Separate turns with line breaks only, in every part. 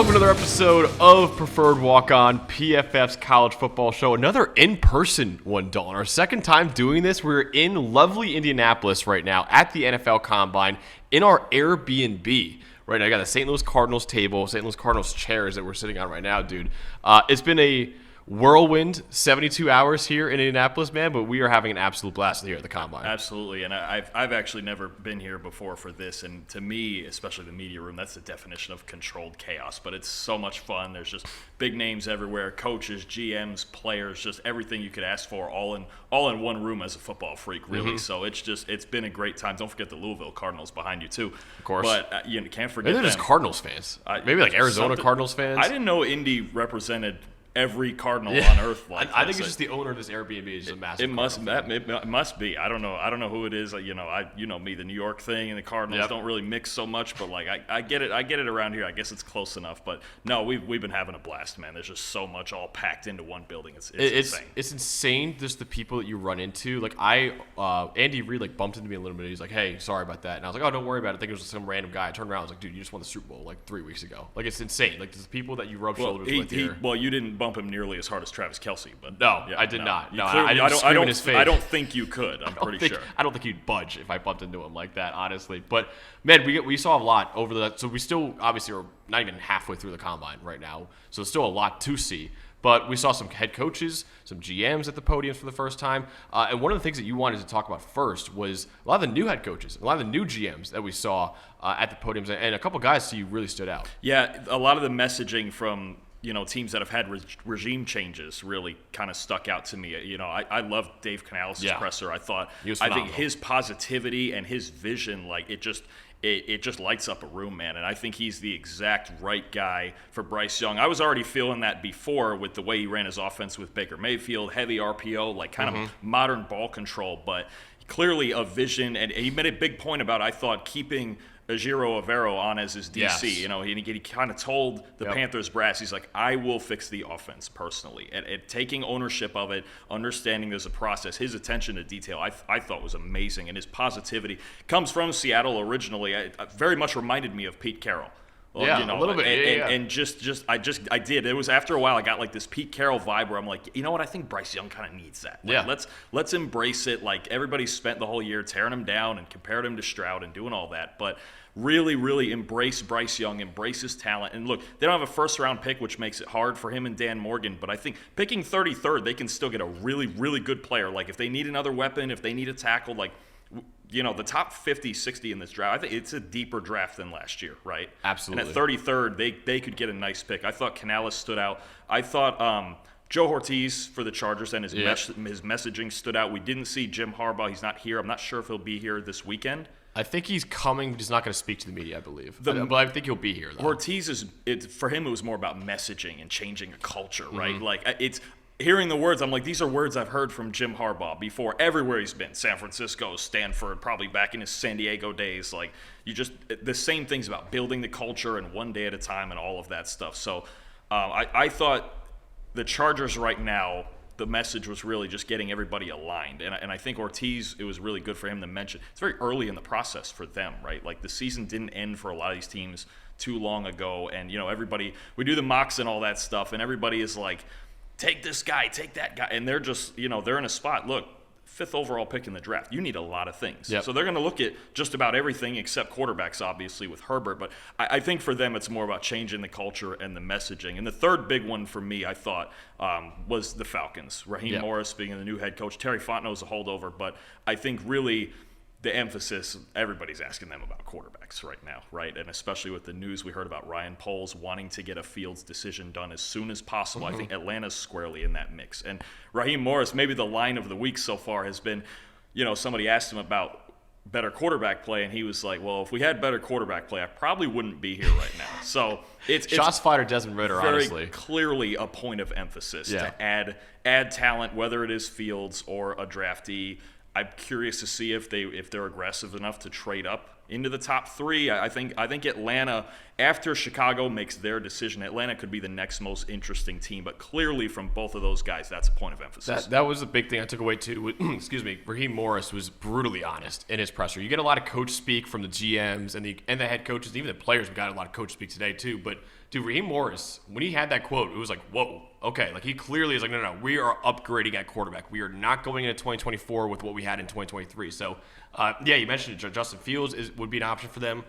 Welcome to another episode of Preferred Walk-On, PFF's college football show. Another in-person one, Dalton. Our second time doing this. We're in lovely Indianapolis right now at the NFL Combine in our Airbnb. Right now, I got the St. Louis Cardinals table, St. Louis Cardinals chairs that we're sitting on right now, dude. It's been a whirlwind 72 hours here in Indianapolis, man, but we are having an absolute blast here at the Combine.
Absolutely, and I've actually never been here before for this, and to me, especially the media room, that's the definition of controlled chaos, but it's so much fun. There's just big names everywhere, coaches, GMs, players, just everything you could ask for, all in one room as a football freak, really. So it's been a great time. Don't forget the Louisville Cardinals behind you, too.
Of course.
But you can't forget
Maybe they're just Cardinals fans. Maybe like Arizona Cardinals fans.
I didn't know Indy represented every Cardinal on earth.
I think it's just the owner of this Airbnb is just a massive.
It must be. I don't know who it is. You know me, the New York thing and the Cardinals don't really mix so much. But like I get it around here. I guess it's close enough. But no, we've been having a blast, man. There's just so much all packed into one building. It's insane. It's
insane. Just the people that you run into. Like Andy Reid bumped into me a little bit. He's like, "Hey, sorry about that." And I was like, "Oh, don't worry about it." I think it was some random guy. I turned around. I was like, "Dude, you just won the Super Bowl 3 weeks ago." Like it's insane. Like there's people that you rub shoulders with here.
Well, you didn't bump him nearly as hard as Travis Kelce, but
no, I did not. No, I didn't scream in his face.
I don't think you could. I'm pretty sure.
I don't think he'd budge if I bumped into him like that, honestly. But man, we saw a lot over the. So we still obviously are not even halfway through the combine right now, so there's still a lot to see. But we saw some head coaches, some GMs at the podiums for the first time. And one of the things that you wanted to talk about first was a lot of the new head coaches, a lot of the new GMs that we saw at the podiums, and a couple guys to you really stood out.
Yeah, a lot of the messaging from teams that have had regime changes really kind of stuck out to me. I love Dave Canales' presser. I think his positivity and his vision, it just lights up a room, man. And I think he's the exact right guy for Bryce Young. I was already feeling that before with the way he ran his offense with Baker Mayfield, heavy RPO, kind of modern ball control, but clearly a vision. And he made a big point about, I thought, keeping Ejiro Evero on as his DC. Yes. He kind of told the Panthers brass, he's like, I will fix the offense personally. And taking ownership of it, understanding there's a process, his attention to detail, I thought was amazing. And his positivity comes from Seattle originally. It very much reminded me of Pete Carroll.
Well, a little bit.
And I did. It was after a while I got this Pete Carroll vibe where I'm like, you know what? I think Bryce Young kind of needs that. Let's embrace it. Everybody spent the whole year tearing him down and compared him to Stroud and doing all that, but really, really embrace Bryce Young, embrace his talent. And look, they don't have a first-round pick, which makes it hard for him and Dan Morgan, but I think picking 33rd, they can still get a really, really good player. If they need another weapon, if they need a tackle, the top 50, 60 in this draft, I think it's a deeper draft than last year, right?
Absolutely.
And at 33rd, they could get a nice pick. I thought Canales stood out. I thought Joe Ortiz for the Chargers and his messaging stood out. We didn't see Jim Harbaugh. He's not here. I'm not sure if he'll be here this weekend.
I think he's coming. He's not going to speak to the media, I believe. But I think he'll be here, though.
Ortiz for him, it was more about messaging and changing a culture, right? It's hearing the words. I'm like, these are words I've heard from Jim Harbaugh before. Everywhere he's been, San Francisco, Stanford, probably back in his San Diego days. The same things about building the culture and one day at a time and all of that stuff. So I thought the Chargers right now, the message was really just getting everybody aligned. And I think Ortiz, it was really good for him to mention. It's very early in the process for them, right? The season didn't end for a lot of these teams too long ago. And, everybody, we do the mocks and all that stuff, and everybody is like, take this guy, take that guy. And they're just, they're in a spot. Look, 5th overall pick in the draft. You need a lot of things.
Yep.
So they're going to look at just about everything except quarterbacks, obviously, with Herbert. But I think for them, it's more about changing the culture and the messaging. And the third big one for me, I thought, was the Falcons. Raheem Morris being the new head coach. Terry Fontenot's a holdover. But I think really the emphasis, everybody's asking them about quarterbacks right now, right? And especially with the news we heard about Ryan Poles wanting to get a Fields decision done as soon as possible. I think Atlanta's squarely in that mix. And Raheem Morris, maybe the line of the week so far has been, somebody asked him about better quarterback play, and he was like, well, if we had better quarterback play, I probably wouldn't be here right now. So it's
shots fired Desmond Ridder,
very
honestly.
Clearly a point of emphasis to add talent, whether it is Fields or a draftee. I'm curious to see if they're aggressive enough to trade up into the top 3. I think Atlanta after Chicago makes their decision, Atlanta could be the next most interesting team. But clearly, from both of those guys, that's a point of emphasis.
That was the big thing I took away too. Excuse me, Raheem Morris was brutally honest in his presser. You get a lot of coach speak from the GMs and the head coaches, even the players. We got a lot of coach speak today too. But dude, Raheem Morris, when he had that quote, it was like, whoa, okay. Like he clearly is like, no, we are upgrading at quarterback. We are not going into 2024 with what we had in 2023. So, yeah, you mentioned Justin Fields would be an option for them.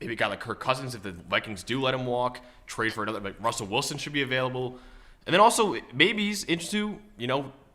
Maybe a guy like Kirk Cousins, if the Vikings do let him walk, trade for another. Like Russell Wilson should be available. And then also, maybe he's into,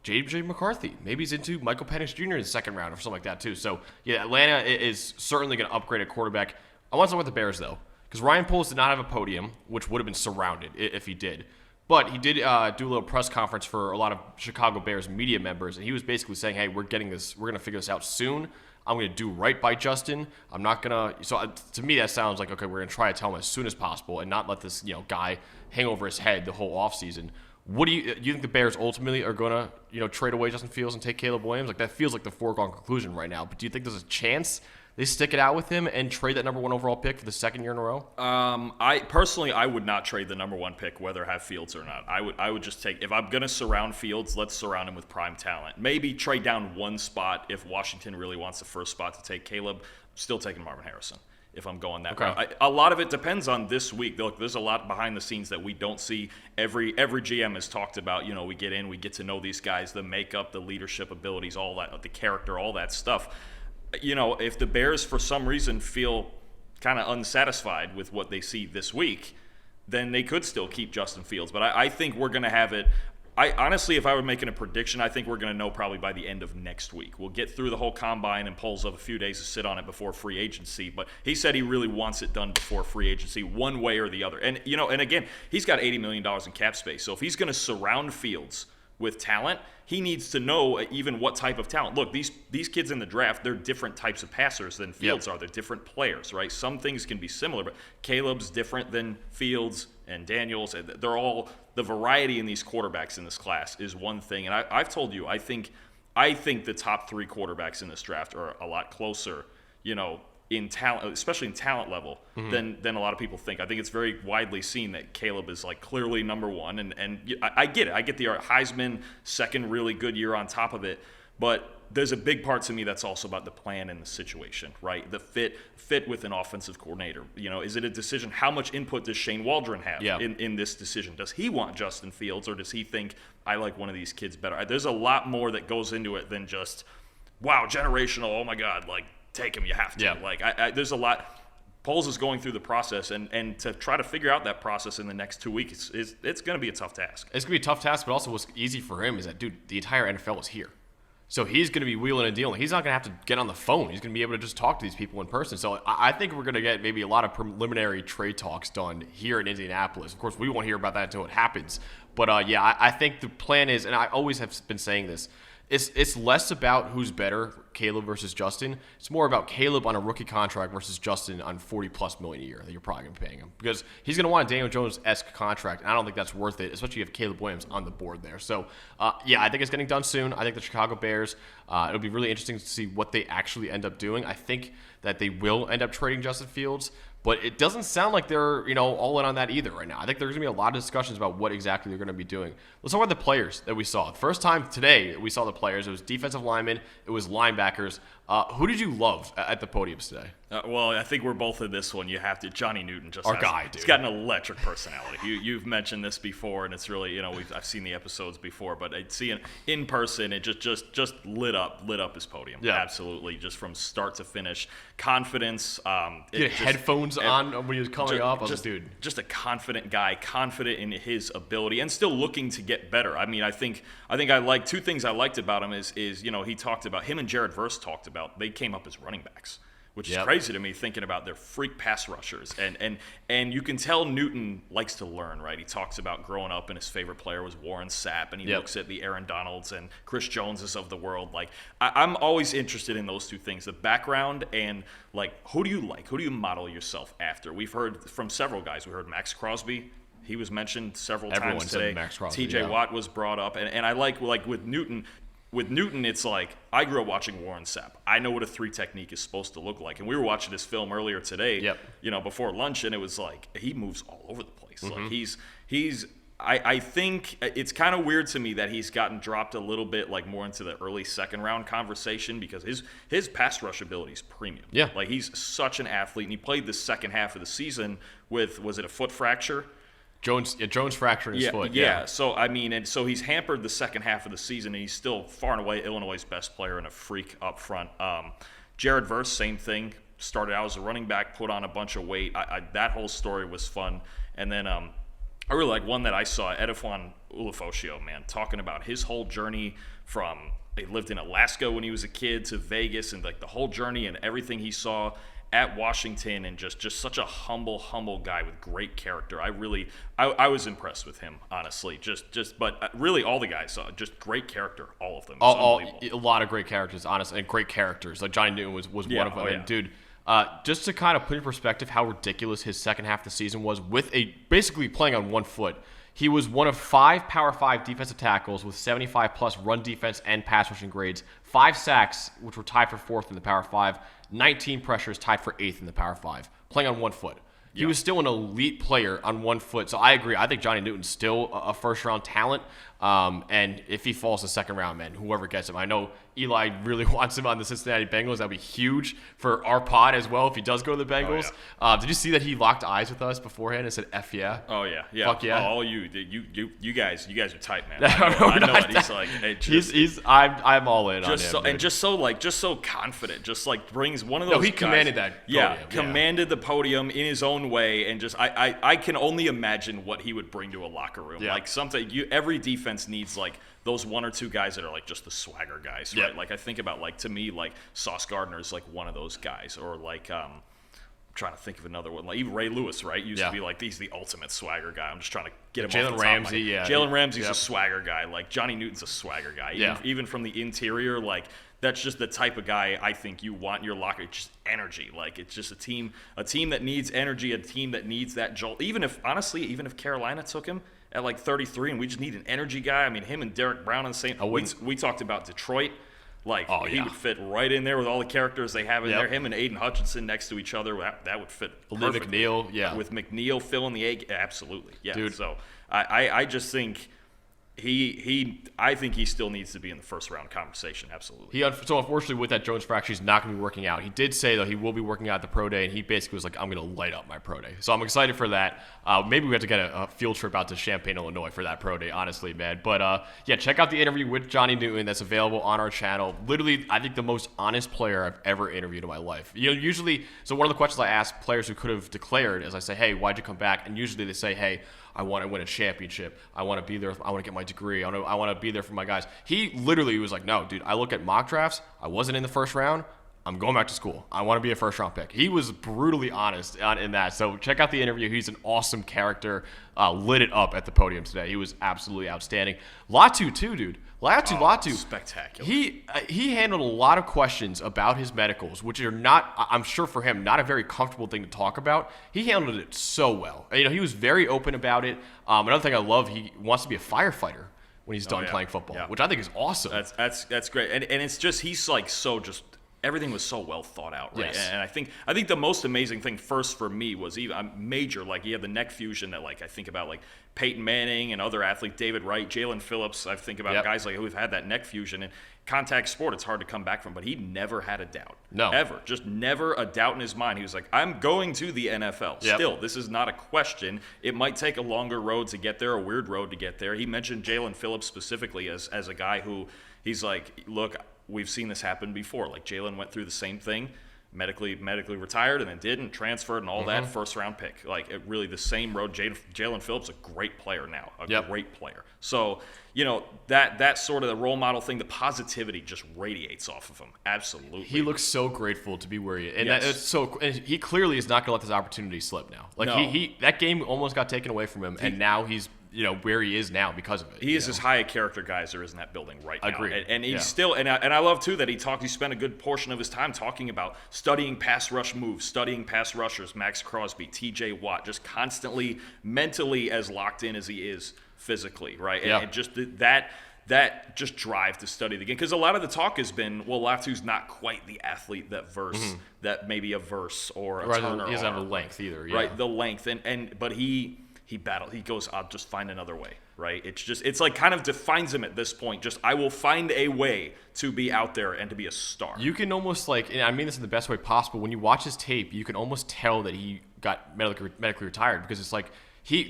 J.J. McCarthy. Maybe he's into Michael Penix Jr. in the second round or something like that, too. So, yeah, Atlanta is certainly going to upgrade at quarterback. I want to talk about the Bears, though, because Ryan Poles did not have a podium, which would have been surrounded if he did. But he did do a little press conference for a lot of Chicago Bears media members, and he was basically saying, hey, we're going to figure this out soon. I'm going to do right by Justin. I'm not going to – so to me that sounds like, okay, we're going to try to tell him as soon as possible and not let this guy hang over his head the whole offseason. What do you think the Bears ultimately are going to trade away Justin Fields and take Caleb Williams? Like that feels like the foregone conclusion right now. But do you think there's a chance they stick it out with him and trade that number 1 overall pick for the second year in a row?
I would not trade the number 1 pick, whether I have Fields or not. I would just take, if I'm going to surround Fields, let's surround him with prime talent. Maybe trade down 1 spot if Washington really wants the first spot to take Caleb. Still taking Marvin Harrison if I'm going that route. A lot of it depends on this week. Look, there's a lot behind the scenes that we don't see. Every GM has talked about, we get to know these guys, the makeup, the leadership abilities, all that, the character, all that stuff. If the Bears for some reason feel kind of unsatisfied with what they see this week, then they could still keep Justin Fields. But I think we're going to have it. Honestly, if I were making a prediction, I think we're going to know probably by the end of next week. We'll get through the whole combine and Poles have a few days to sit on it before free agency. But he said he really wants it done before free agency, one way or the other. And, and again, he's got $80 million in cap space. So if he's going to surround Fields with talent, he needs to know even what type of talent. Look, these kids in the draft, they're different types of passers than Fields are. They're different players, right? Some things can be similar, but Caleb's different than Fields and Daniels. They're all, the variety in these quarterbacks in this class is one thing. And I've told you, I think the top 3 quarterbacks in this draft are a lot closer, in talent, especially in talent level, than a lot of people think. I think it's very widely seen that Caleb is like clearly number 1, and I get it. I get the Heisman second really good year on top of it, but there's a big part to me that's also about the plan and the situation, right? The fit with an offensive coordinator. Is it a decision? How much input does Shane Waldron have in this decision? Does he want Justin Fields, or does he think I like one of these kids better? There's a lot more that goes into it than just, wow, generational. Oh my God, like. Take him, you have to. Yeah. There's a lot. Poles is going through the process, and to try to figure out that process in the next 2 weeks, it's going to be a tough task.
It's going to be a tough task, but also what's easy for him is that, dude, the entire NFL is here. So he's going to be wheeling and dealing. He's not going to have to get on the phone. He's going to be able to just talk to these people in person. So I think we're going to get maybe a lot of preliminary trade talks done here in Indianapolis. Of course, we won't hear about that until it happens. But, I think the plan is, and I always have been saying this, it's less about who's better, Caleb versus Justin. It's more about Caleb on a rookie contract versus Justin on $40+ million a year that you're probably going to be paying him. Because he's going to want a Daniel Jones-esque contract, and I don't think that's worth it, especially if you have Caleb Williams on the board there. So, I think it's getting done soon. I think the Chicago Bears, it'll be really interesting to see what they actually end up doing. I think that they will end up trading Justin Fields. But it doesn't sound like they're, all in on that either right now. I think there's going to be a lot of discussions about what exactly they're going to be doing. Let's talk about the players that we saw. The first time today we saw the players, it was defensive linemen, it was linebackers. Who did you love at the podiums today?
Well, I think we're both in this one. You have to. Johnny Newton just
our guy, dude.
He's got an electric personality. You've mentioned this before, and it's really, I've seen the episodes before, but I'd see it in person. It just lit up his podium. Yeah, absolutely, just from start to finish. Confidence.
He had headphones on when he was coming up.
Just a confident guy, confident in his ability, and still looking to get better. I mean, I think I like 2 things I liked about him is he talked about him and Jared Verse talked about. They came up as running backs, which is crazy to me thinking about their freak pass rushers. And you can tell Newton likes to learn, right? He talks about growing up and his favorite player was Warren Sapp, and he looks at the Aaron Donalds and Chris Joneses of the world. Like, I'm always interested in those 2 things, the background and, like, who do you like? Who do you model yourself after? We've heard from several guys. We heard Max Crosby. He was mentioned several times today.
Max Crosby,
TJ Watt was brought up. And I like with Newton, with Newton, it's like I grew up watching Warren Sapp. I know what a 3 technique is supposed to look like, and we were watching this film earlier today. Before lunch, and it was like he moves all over the place. Like he's. I think it's kind of weird to me that he's gotten dropped a little bit like more into the early second round conversation because his pass rush ability is premium.
Yeah,
like he's such an athlete, and he played the second half of the season with was it a foot fracture?
Jones fractured his foot.
Yeah. So I mean, and so he's hampered the second half of the season, and he's still far and away Illinois' best player and a freak up front. Jared Verse, same thing. Started out as a running back, put on a bunch of weight. That whole story was fun. And then I really like one that I saw, Edifwan Ulofoshio, man, talking about his whole journey from he lived in Alaska when he was a kid to Vegas, and like the whole journey and everything he saw at Washington, and just such a humble guy with great character. I was impressed with him, honestly. But really all the guys saw just great character, all of them.
A lot of great characters, honestly, and great characters. Like Johnny Newton was one of them. And dude, just to kind of put in perspective how ridiculous his second half of the season was, with basically playing on one foot. He was one of 5 Power 5 defensive tackles with 75-plus run defense and pass rushing grades, 5 sacks, which were tied for 4th in the Power 5, 19 pressures, tied for 8th in the Power 5, playing on one foot. He was still an elite player on one foot. So I agree. I think Johnny Newton's still a first-round talent. And if he falls to second round, man, whoever gets him. I know Eli really wants him on the Cincinnati Bengals. That would be huge for our pod as well if he does go to the Bengals. Did you see that he locked eyes with us beforehand and said, F yeah?
Oh, yeah.
Fuck yeah.
All you guys are tight, man. I know it. He's like, hey,
I'm all in on him.
And just so confident, just like brings one of those
he commanded
guys,
that podium.
Commanded the podium in his own way, and just I can only imagine what he would bring to a locker room. Like every defense needs like those 1 or 2 guys that are like just the swagger guys, right? Like I think about like to me like Sauce Gardner is like one of those guys, or like I'm trying to think of another one, like even Ray Lewis, right? Used to be like he's the ultimate swagger guy. I'm just trying to get him.
Jalen Ramsey,
Jalen Ramsey's a swagger guy. Like Johnny Newton's a swagger guy. Even from the interior, like that's just the type of guy I think you want in your locker. It's just energy. Like it's just a team that needs energy, a team that needs that jolt. Even if Carolina took him at like 33 and we just need an energy guy. I mean, him and Derek Brown on the same. We talked about Detroit. Like he would fit right in there with all the characters they have in there. Him and Aiden Hutchinson next to each other, that would fit perfectly.
McNeil,
with McNeil filling the egg, absolutely,
Dude.
So I just think I think he still needs to be in the first round conversation. Absolutely.
So unfortunately, with that Jones fracture, he's not going to be working out. He did say though he will be working out at the pro day, and he basically was like, "I'm going to light up my pro day." So I'm excited for that. Maybe we have to get a field trip out to Champaign, Illinois for that pro day. Honestly, man. But check out the interview with Johnny Newton that's available on our channel. Literally, I think the most honest player I've ever interviewed in my life. Usually, so one of the questions I ask players who could have declared is I say, "Hey, why'd you come back?" And usually they say, "Hey, I want to win a championship. I want to be there. I want to get my degree. I want to be there for my guys." He literally was like, "No, dude, I look at mock drafts. I wasn't in the first round. I'm going back to school. I want to be a first-round pick." He was brutally honest in that. So check out the interview. He's an awesome character. Lit it up at the podium today. He was absolutely outstanding. Latu too, dude. Latu.
Spectacular.
He handled a lot of questions about his medicals, which are not, I'm sure for him, not a very comfortable thing to talk about. He handled it so well. He was very open about it. Another thing I love, he wants to be a firefighter when he's done playing football, which I think is awesome.
That's great. And it's just he's like so just everything was so well thought out, right?
Yes.
And I think the most amazing thing first for me was even major, like he had the neck fusion that like I think about like Peyton Manning and other athletes, David Wright, Jalen Phillips. I think about guys like who've had that neck fusion and contact sport. It's hard to come back from, but he never had a doubt.
No,
ever, just never a doubt in his mind. He was like, "I'm going to the NFL." Still, this is not a question. It might take a longer road to get there, a weird road to get there. He mentioned Jalen Phillips specifically as a guy who he's like, "Look, we've seen this happen before. Like Jalen went through the same thing, medically retired, and then didn't transferred and all that. First round pick, like really the same road. Jalen Phillips, a great player now, great player. So that sort of the role model thing, the positivity just radiates off of him. Absolutely,
he looks so grateful to be where he is, and he clearly is not going to let this opportunity slip now. Like he that game almost got taken away from him, and now he's where he is now because of it.
He is as high a character guy as there is in that building right now.
Agreed.
And he's still, and I love too that he spent a good portion of his time talking about studying pass rush moves, studying pass rushers, Max Crosby, TJ Watt, just constantly mentally as locked in as he is physically, right? And just that just drive to study the game. Because a lot of the talk has been, well, Latu's not quite the athlete that maybe a Verse or a Turner.
He doesn't have the length either. Yeah.
Right, the length. But he battled. He goes, I'll just find another way, right? It's like kind of defines him at this point. Just, I will find a way to be out there and to be a star.
You can almost and I mean this in the best way possible, when you watch his tape, you can almost tell that he got medically retired, because it's like,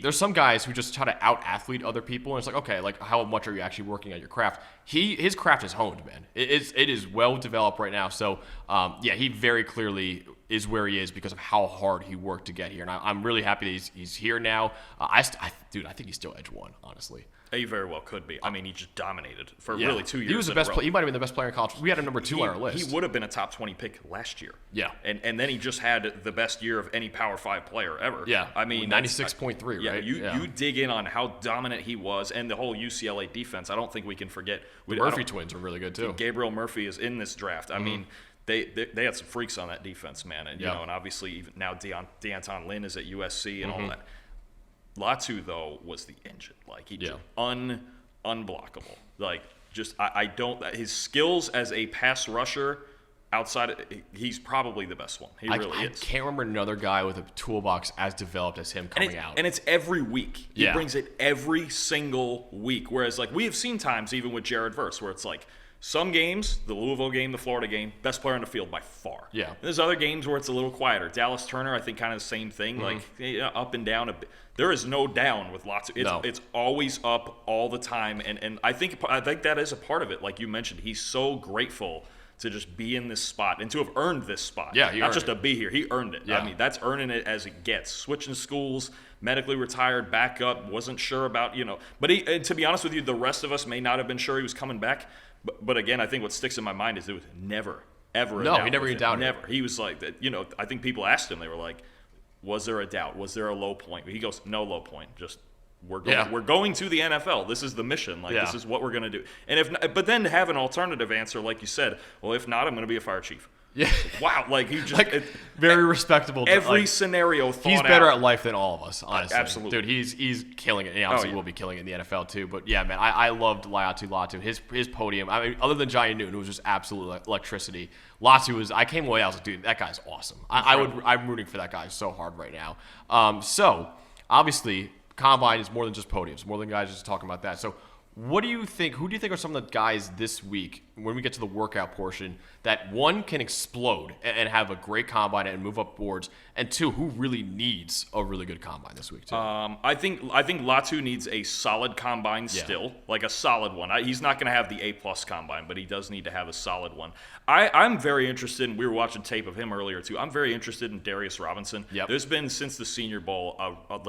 there's some guys who just try to out-athlete other people, and it's like, okay, like how much are you actually working at your craft? His craft is honed, man. It is well developed right now. So, he very clearly is where he is because of how hard he worked to get here, and I'm really happy that he's here now. I think he's still edge one, honestly.
He very well could be. I mean, he just dominated for really 2 years.
He was the best player. He might have been the best player in college. We had him number 2 on our list.
He would have been a top 20 pick last year.
Yeah.
And then he just had the best year of any Power 5 player ever.
Yeah.
I mean,
96.3, right?
You dig in on how dominant he was, and the whole UCLA defense. I don't think we can forget.
The Murphy twins are really good too.
Gabriel Murphy is in this draft. I mean, they had some freaks on that defense, man. And and obviously even now Deonton Lynn is at USC and all that. Latu though was the engine. Like he just unblockable. Like just I don't his skills as a pass rusher he's probably the best one. He really is.
I can't remember another guy with a toolbox as developed as him coming out.
And it's every week. He brings it every single week. Whereas like we have seen times even with Jared Verse where it's like some games, the Louisville game, the Florida game, best player on the field by far.
Yeah.
And there's other games where it's a little quieter. Dallas Turner, I think, kind of the same thing. Like up and down a bit. There is no down with Latu. It's always up all the time, and I think that is a part of it. Like you mentioned, he's so grateful to just be in this spot and to have earned this spot.
Yeah,
not just to be here. He earned it.
Yeah.
I mean, that's earning it as it gets. Switching schools, medically retired, back up, wasn't sure about, But to be honest with you, the rest of us may not have been sure he was coming back. But again, I think what sticks in my mind is it was never, ever a doubt.
No, he never even doubted.
Never. He was like, I think people asked him, they were like, was there a doubt? Was there a low point? He goes, no low point. Just we're going to the NFL. This is the mission. Like this is what we're going to do. And if not, but then to have an alternative answer, like you said, well, if not, I'm going to be a fire chief.
Yeah.
Wow. Like he just
very respectable.
Every scenario thought
he's better
out.
at life than all of us, honestly.
Absolutely.
Dude, he's killing it. He obviously will be killing it in the NFL too. But yeah, man, I loved Latu. His podium. I mean, other than Johnny Newton, who was just absolute electricity. Latu I came away, I was like, dude, that guy's awesome. I'm rooting for that guy so hard right now. So obviously, Combine is more than just podiums, more than guys just talking about that. So what do you think? Who do you think are some of the guys this week when we get to the workout portion that one can explode and have a great combine and move up boards, and two, who really needs a really good combine this week too?
I think Latu needs a solid combine still, like a solid one. He's not going to have the A+ combine, but he does need to have a solid one. I'm very interested in. We were watching tape of him earlier too. I'm very interested in Darius Robinson.
Yep.
There's been since the Senior Bowl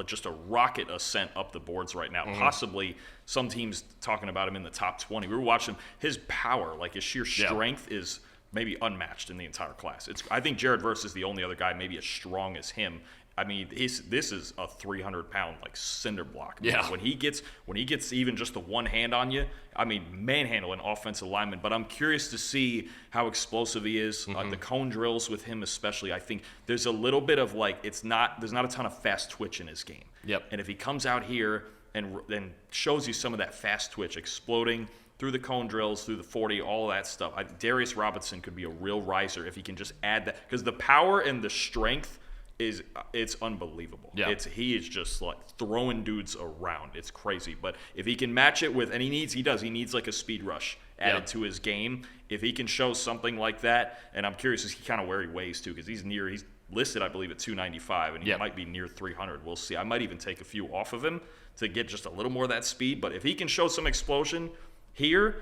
just a rocket ascent up the boards right now. Possibly some teams talking about him in the top 20. We were watching his power, like his sheer strength is maybe unmatched in the entire class. I think Jared Verse is the only other guy maybe as strong as him. I mean, this is a 300-pound like cinder block.
Yeah.
When he gets even just the one hand on you, I mean, manhandling offensive linemen. But I'm curious to see how explosive he is. The cone drills with him especially. I think there's a little bit of like there's not a ton of fast twitch in his game.
Yep.
And if he comes out here and shows you some of that fast twitch, exploding through the cone drills, through the 40, all of that stuff. Darius Robinson could be a real riser if he can just add that, because the power and the strength it's unbelievable.
Yeah.
He is just like throwing dudes around. It's crazy. But if he can match it with, and he needs like a speed rush added to his game. If he can show something like that, and I'm curious as to kind of where he weighs too, because he's listed, I believe, at 295, and he might be near 300. We'll see. I might even take a few off of him to get just a little more of that speed. But if he can show some explosion here,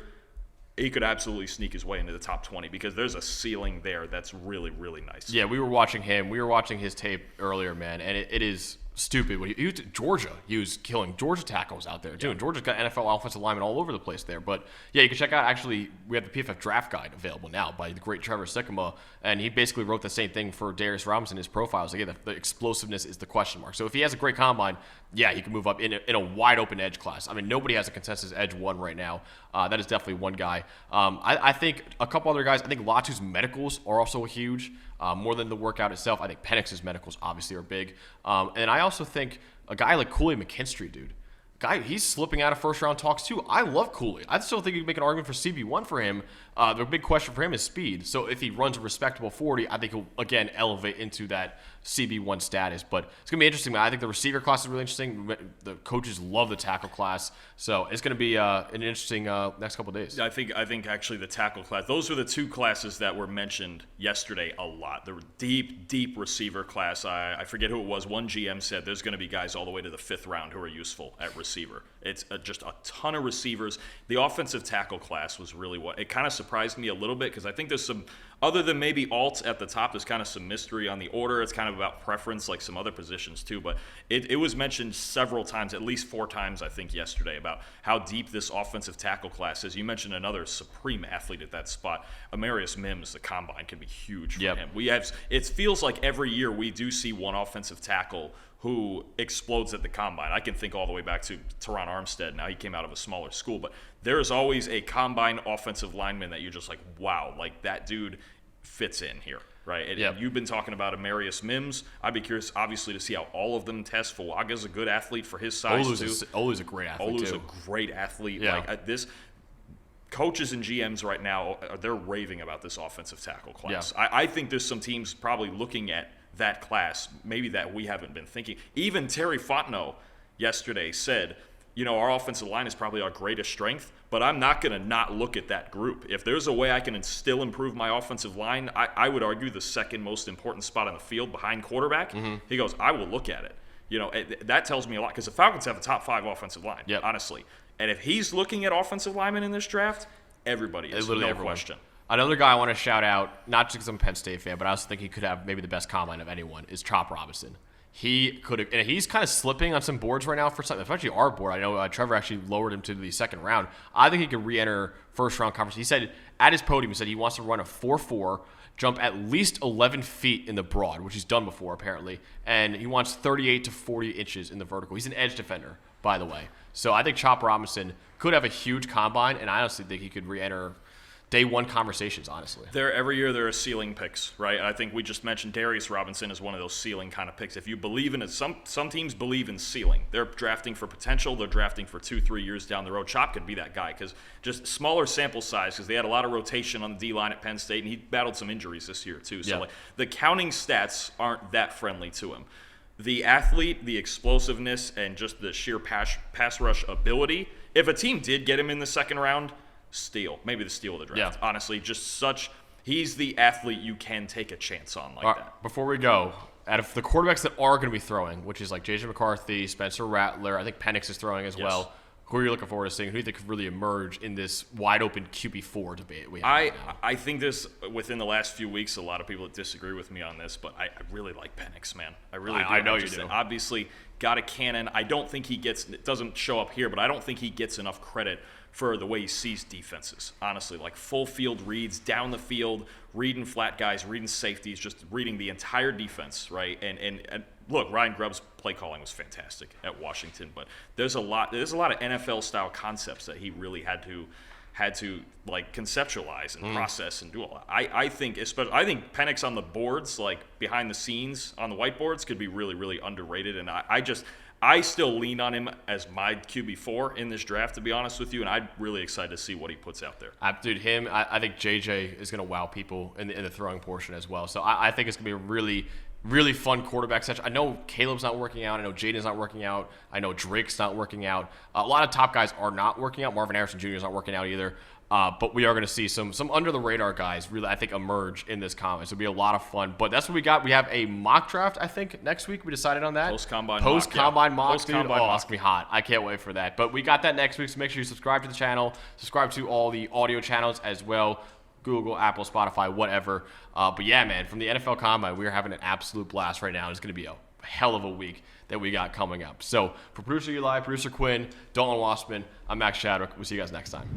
he could absolutely sneak his way into the top 20, because there's a ceiling there that's really, really nice.
Yeah, we were watching him. We were watching his tape earlier, man, and it is stupid. He was Georgia. He was killing Georgia tackles out there, too. And Georgia's got NFL offensive linemen all over the place there. But, yeah, you can check out, actually, we have the PFF draft guide available now by the great Trevor Sycamore, and he basically wrote the same thing for Darius Robinson in his profiles. Again, the explosiveness is the question mark. So if he has a great combine, yeah, he can move up in a wide-open edge class. I mean, nobody has a consensus edge one right now. That is definitely one guy. I think a couple other guys, I think Latu's medicals are also huge, more than the workout itself. I think Penix's medicals obviously are big. And I also think a guy like Kool-Aid McKinstry, dude. guy, he's slipping out of first-round talks too. I love Cooley. I still think you can make an argument for CB1 for him. The big question for him is speed. So if he runs a respectable 40, I think he'll, again, elevate into that CB1 status. But it's going to be interesting, man. I think the receiver class is really interesting. The coaches love the tackle class. So it's going to be an interesting next couple of days.
I think actually the tackle class, those were the two classes that were mentioned yesterday a lot. The deep receiver class. I forget who it was. One GM said there's going to be guys all the way to the 5th round who are useful at receiver. It's just a ton of receivers. The offensive tackle class was really what it kind of surprised me a little bit, because I think there's some, other than maybe alt at the top, there's kind of some mystery on the order. It's kind of about preference, like some other positions too. But it was mentioned several times, at least 4 times, I think, yesterday, about how deep this offensive tackle class is. You mentioned another supreme athlete at that spot. Amarius Mims, the combine, can be huge for him. It feels like every year we do see one offensive tackle who explodes at the combine. I can think all the way back to Teron Armstead. Now, he came out of a smaller school, but there is always a combine offensive lineman that you're just like, wow, like that dude fits in here, right? And you've been talking about Amarius Mims. I'd be curious, obviously, to see how all of them test. Fuaga's a good athlete for his size, too.
Olu's a great athlete,
Olu's a great athlete. Yeah. Like this, coaches and GMs right now, they're raving about this offensive tackle class. Yeah. I think there's some teams probably looking at that class, maybe that we haven't been thinking. Even Terry Fontenot yesterday said, our offensive line is probably our greatest strength, but I'm not going to not look at that group. If there's a way I can still improve my offensive line, I would argue the second most important spot on the field behind quarterback, he goes, I will look at it. That tells me a lot, because the Falcons have a top 5 offensive line, honestly. And if he's looking at offensive linemen in this draft, everybody is, no question.
Another guy I want to shout out, not just because I'm a Penn State fan, but I also think he could have maybe the best combine of anyone, is Chop Robinson. He could have, and he's kind of slipping on some boards right now for something, especially our board. I know Trevor actually lowered him to the 2nd round. I think he could re-enter first-round conference. He said at his podium, he said he wants to run a 4.4, jump at least 11 feet in the broad, which he's done before apparently, and he wants 38 to 40 inches in the vertical. He's an edge defender, by the way. So I think Chop Robinson could have a huge combine, and I honestly think he could re-enter day 1 conversations, honestly.
Every year there are ceiling picks, right? I think we just mentioned Darius Robinson is one of those ceiling kind of picks. If you believe in it, some teams believe in ceiling. They're drafting for potential. They're drafting for 2-3 years down the road. Chop could be that guy, because just smaller sample size, because they had a lot of rotation on the D-line at Penn State, and he battled some injuries this year too. So the counting stats aren't that friendly to him. The athlete, the explosiveness, and just the sheer pass rush ability, if a team did get him in the 2nd round, maybe the steal of the draft. Honestly, he's the athlete you can take a chance on like that.
Before we go, out of the quarterbacks that are going to be throwing, which is like J.J. McCarthy, Spencer Rattler, I think Penix is throwing as well. Who are you looking forward to seeing? Who do you think could really emerge in this wide open QB4 debate we have right now?
I think this, within the last few weeks, a lot of people disagree with me on this, but I really like Penix, man. I really do.
I know you do.
Obviously, got a cannon. I don't think it doesn't show up here, but I don't think he gets enough credit for the way he sees defenses, honestly. Like full field reads, down the field, reading flat guys, reading safeties, just reading the entire defense, right? And look, Ryan Grubb's play calling was fantastic at Washington, but there's a lot of NFL style concepts that he really had to like conceptualize and process and do a lot. I think Penix on the boards, like behind the scenes on the whiteboards, could be really, really underrated, and I still lean on him as my QB4 in this draft, to be honest with you, and I'm really excited to see what he puts out there.
Dude, I think JJ is going to wow people in the throwing portion as well. So I think it's going to be a really, really fun quarterback session. I know Caleb's not working out. I know Jaden's not working out. I know Drake's not working out. A lot of top guys are not working out. Marvin Harrison Jr. is not working out either. But we are going to see some under-the-radar guys really, I think, emerge in this combine. So it'll be a lot of fun. But that's what we got. We have a mock draft, I think, next week. We decided on that.
Post-combine
mock, dude. Oh,
it's
going to be hot. I can't wait for that. But we got that next week, so make sure you subscribe to the channel. Subscribe to all the audio channels as well. Google, Apple, Spotify, whatever. But yeah, man, from the NFL Combine, we are having an absolute blast right now. It's going to be a hell of a week that we got coming up. So for producer Eli, producer Quinn, Dalton Wasserman, I'm Max Shadwick. We'll see you guys next time.